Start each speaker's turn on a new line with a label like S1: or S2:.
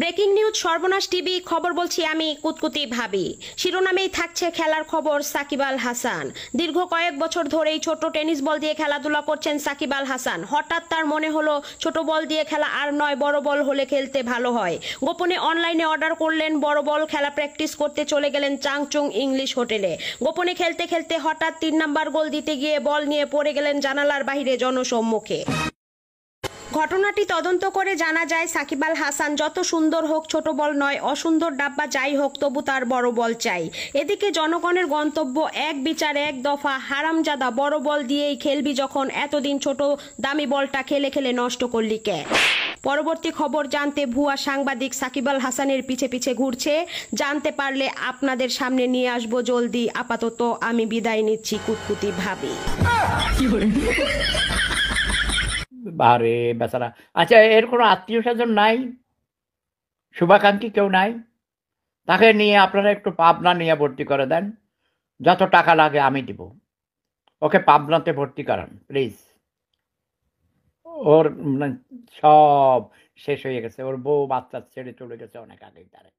S1: Breaking news সর্বনাশ TV খবর বলছি আমি কুতকুতি ভাবি। শিরোনামেই থাকছে খেলার খবর সাকিব আল হাসান। দীর্ঘ কয়েক বছর ধরেই ছোট টেনিস বল দিয়ে খেলাধুলা করছেন সাকিব আল হাসান। হঠাৎ তার মনে হলো ছোট বল দিয়ে খেলা আর নয়, বড় বল হলে খেলতে ভালো হয়। গোপনে অনলাইনে অর্ডার করলেন বড় বল, খেলা প্র্যাকটিস করতে চলে গেলেন চাংচুং ইংলিশ হোটেলে। গোপনে খেলতে খেলতে হঠাৎ 3 নাম্বার গোল দিতে গিয়ে বল নিয়ে পড়ে গেলেন জানালার বাইরে জনসম্মুখে। ঘটনাটি তদন্ত করে জানা যায় সাকিব আল হাসান যত সুন্দর হোক ছোট বল নয়, অসুন্দর ডাব্বা যাই হোক তবু তার বড় বল চাই। এদিকে জনগণের গন্তব্য এক বিচার এক দফা, হারামজাদা বড় বল দিয়েই খেলবি যখন এতদিন ছোট দামি বলটা খেলে খেলে নষ্ট করলি কে। পরবর্তী খবর জানতে ভুয়া সাংবাদিক সাকিব আল হাসানের পিছে পিছে ঘুরছে। জানতে পারলে আপনাদের সামনে নিয়ে আসবো জলদি। আপাতত আমি বিদায় নিচ্ছি কুতকুতি ভাবি।
S2: আরে বেচারা। আচ্ছা, এর কোনো আত্মীয় স্বজন নাই? শুভাকাঙ্ক্ষী কেউ নাই? তাকে নিয়ে আপনারা একটু পাবনা নিয়ে ভর্তি করে দেন। যত টাকা লাগে আমি দিব। ওকে পাবনাতে ভর্তি করান প্লিজ। ওর সব শেষ হয়ে গেছে। ওর বউ বাচ্চা ছেড়ে চলে গেছে অনেক আগেই। তারে